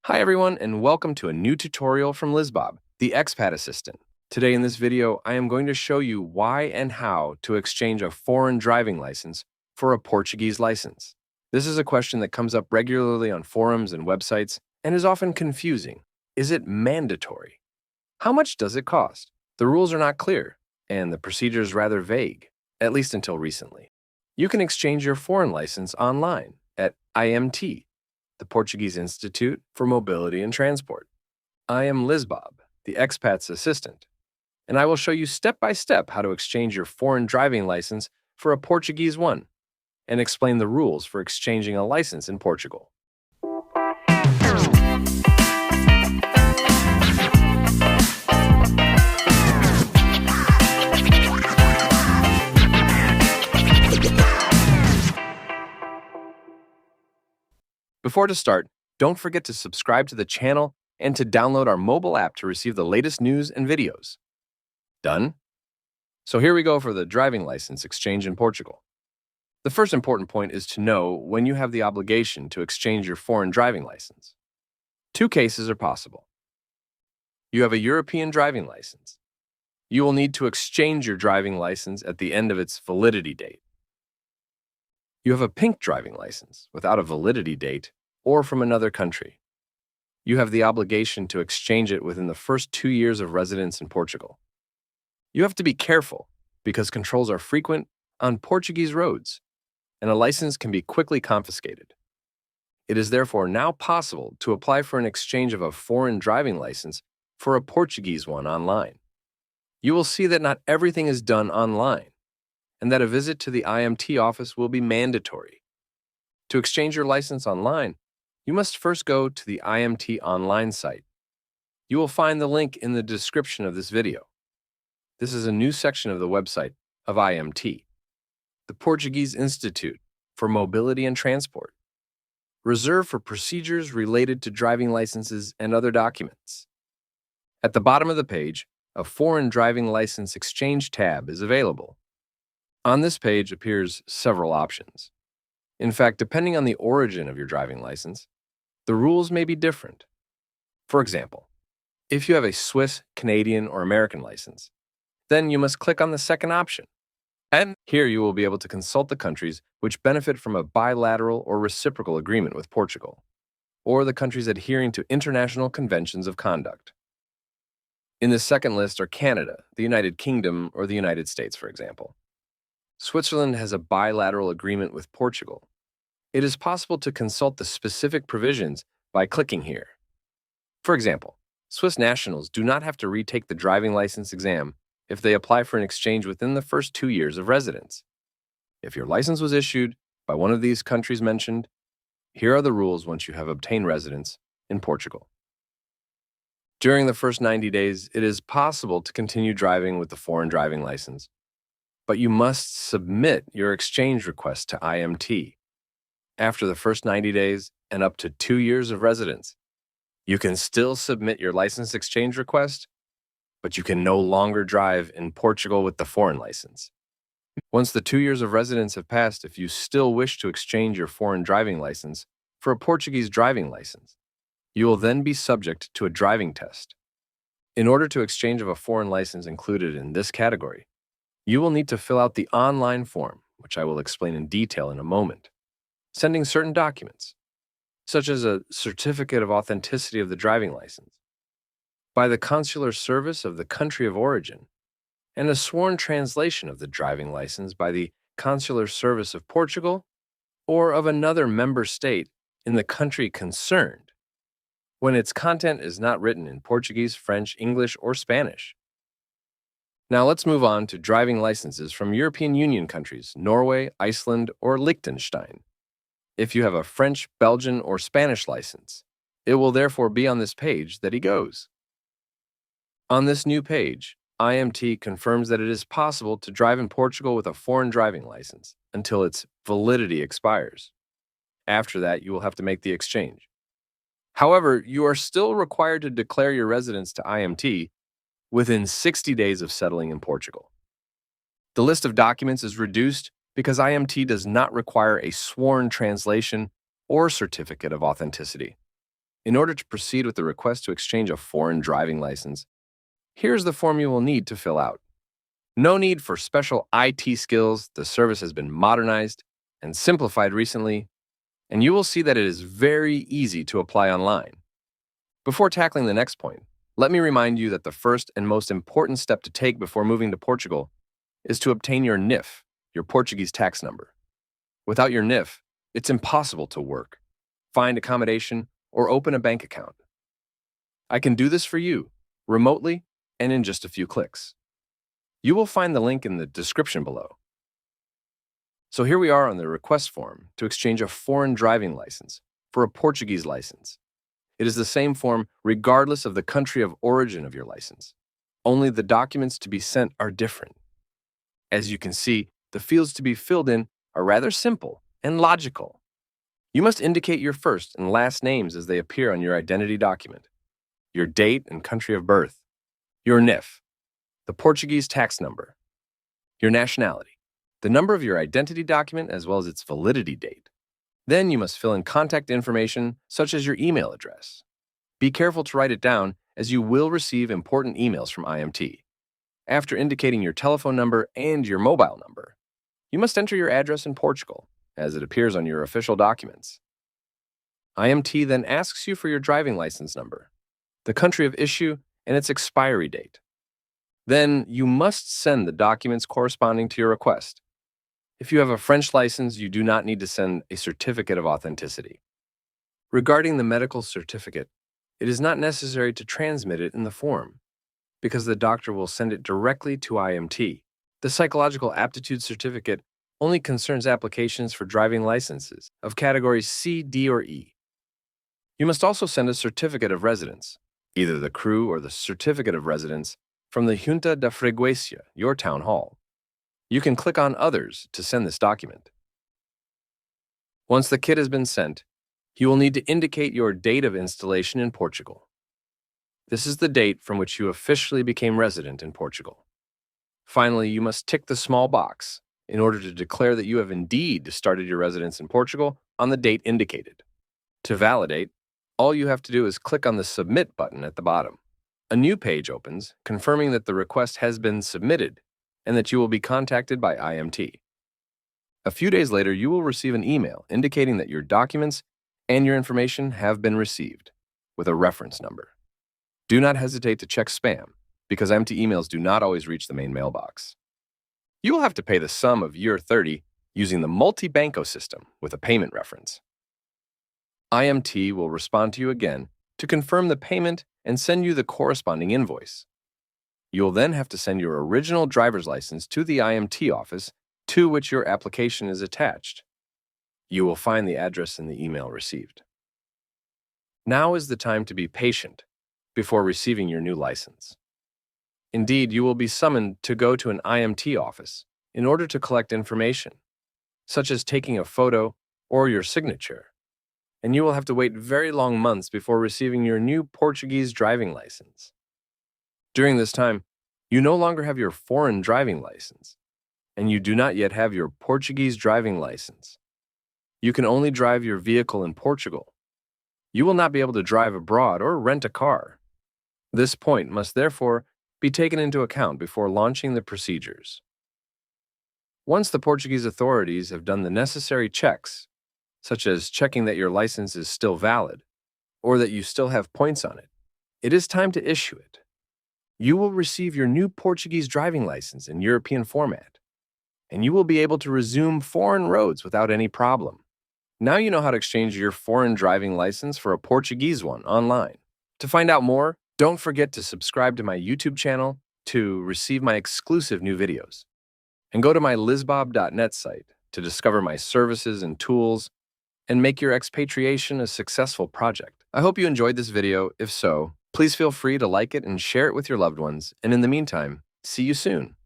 Hi everyone, and welcome to a new tutorial from Lisbob, the expat assistant. Today in this video, I am going to show you why and how to exchange a foreign driving license for a Portuguese license. This is a question that comes up regularly on forums and websites and is often confusing. Is it mandatory? How much does it cost? The rules are not clear, and the procedure is rather vague, at least until recently. You can exchange your foreign license online at IMT, the Portuguese Institute for Mobility and Transport. I am Lisbob, the expat's assistant, and I will show you step by step how to exchange your foreign driving license for a Portuguese one and explain the rules for exchanging a license in Portugal. Before to start, don't forget to subscribe to the channel and to download our mobile app to receive the latest news and videos. Done? So here we go for the driving license exchange in Portugal. The first important point is to know when you have the obligation to exchange your foreign driving license. Two cases are possible. You have a European driving license. You will need to exchange your driving license at the end of its validity date. You have a pink driving license without a validity date or from another country. You have the obligation to exchange it within the first 2 years of residence in Portugal. You have to be careful because controls are frequent on Portuguese roads, and a license can be quickly confiscated. It is therefore now possible to apply for an exchange of a foreign driving license for a Portuguese one online. You will see that not everything is done online, and that a visit to the IMT office will be mandatory. To exchange your license online, you must first go to the IMT online site. You will find the link in the description of this video. This is a new section of the website of IMT, the Portuguese Institute for Mobility and Transport, reserved for procedures related to driving licenses and other documents. At the bottom of the page, a foreign driving license exchange tab is available. On this page appears several options. In fact, depending on the origin of your driving license, the rules may be different. For example, if you have a Swiss, Canadian, or American license, then you must click on the second option. And here you will be able to consult the countries which benefit from a bilateral or reciprocal agreement with Portugal, or the countries adhering to international conventions of conduct. In the second list are Canada, the United Kingdom, or the United States, for example. Switzerland has a bilateral agreement with Portugal. It is possible to consult the specific provisions by clicking here. For example, Swiss nationals do not have to retake the driving license exam if they apply for an exchange within the first 2 years of residence. If your license was issued by one of these countries mentioned, here are the rules once you have obtained residence in Portugal. During the first 90 days, it is possible to continue driving with the foreign driving license, but you must submit your exchange request to IMT. After the first 90 days and up to 2 years of residence, you can still submit your license exchange request, but you can no longer drive in Portugal with the foreign license. Once the 2 years of residence have passed, if you still wish to exchange your foreign driving license for a Portuguese driving license, you will then be subject to a driving test. In order to exchange of a foreign license included in this category, you will need to fill out the online form, which I will explain in detail in a moment, sending certain documents, such as a certificate of authenticity of the driving license, by the consular service of the country of origin, and a sworn translation of the driving license by the consular service of Portugal or of another member state in the country concerned, when its content is not written in Portuguese, French, English, or Spanish. Now let's move on to driving licenses from European Union countries, Norway, Iceland, or Liechtenstein. If you have a French, Belgian, or Spanish license, it will therefore be on this page that he goes. On this new page, IMT confirms that it is possible to drive in Portugal with a foreign driving license until its validity expires. After that, you will have to make the exchange. However, you are still required to declare your residence to IMT within 60 days of settling in Portugal. The list of documents is reduced because IMT does not require a sworn translation or certificate of authenticity. In order to proceed with the request to exchange a foreign driving license, here's the form you will need to fill out. No need for special IT skills. The service has been modernized and simplified recently, and you will see that it is very easy to apply online. Before tackling the next point, let me remind you that the first and most important step to take before moving to Portugal is to obtain your NIF, your Portuguese tax number. Without your NIF, it's impossible to work, find accommodation, or open a bank account. I can do this for you, remotely and in just a few clicks. You will find the link in the description below. So here we are on the request form to exchange a foreign driving license for a Portuguese license. It is the same form regardless of the country of origin of your license. Only the documents to be sent are different. As you can see, the fields to be filled in are rather simple and logical. You must indicate your first and last names as they appear on your identity document, your date and country of birth, your NIF, the Portuguese tax number, your nationality, the number of your identity document as well as its validity date. Then you must fill in contact information such as your email address. Be careful to write it down as you will receive important emails from IMT. After indicating your telephone number and your mobile number, you must enter your address in Portugal as it appears on your official documents. IMT then asks you for your driving license number, the country of issue, and its expiry date. Then you must send the documents corresponding to your request. If you have a French license, you do not need to send a certificate of authenticity. Regarding the medical certificate, it is not necessary to transmit it in the form because the doctor will send it directly to IMT. The psychological aptitude certificate only concerns applications for driving licenses of categories C, D, or E. You must also send a certificate of residence, either the CRU or the certificate of residence from the Junta da Freguesia, your town hall. You can click on Others to send this document. Once the kit has been sent, you will need to indicate your date of installation in Portugal. This is the date from which you officially became resident in Portugal. Finally, you must tick the small box in order to declare that you have indeed started your residence in Portugal on the date indicated. To validate, all you have to do is click on the Submit button at the bottom. A new page opens confirming that the request has been submitted and that you will be contacted by IMT. A few days later, you will receive an email indicating that your documents and your information have been received with a reference number. Do not hesitate to check spam because empty emails do not always reach the main mailbox. You will have to pay the sum of year 30 using the multi-banco system with a payment reference. IMT will respond to you again to confirm the payment and send you the corresponding invoice. You will then have to send your original driver's license to the IMT office to which your application is attached. You will find the address in the email received. Now is the time to be patient before receiving your new license. Indeed, you will be summoned to go to an IMT office in order to collect information, such as taking a photo or your signature, and you will have to wait very long months before receiving your new Portuguese driving license. During this time, you no longer have your foreign driving license, and you do not yet have your Portuguese driving license. You can only drive your vehicle in Portugal. You will not be able to drive abroad or rent a car. This point must therefore be taken into account before launching the procedures. Once the Portuguese authorities have done the necessary checks, such as checking that your license is still valid or that you still have points on it, it is time to issue it. You will receive your new Portuguese driving license in European format, and you will be able to resume foreign roads without any problem. Now you know how to exchange your foreign driving license for a Portuguese one online. To find out more, don't forget to subscribe to my YouTube channel to receive my exclusive new videos. And go to my lisbob.net site to discover my services and tools and make your expatriation a successful project. I hope you enjoyed this video. If so, please feel free to like it and share it with your loved ones. And in the meantime, see you soon.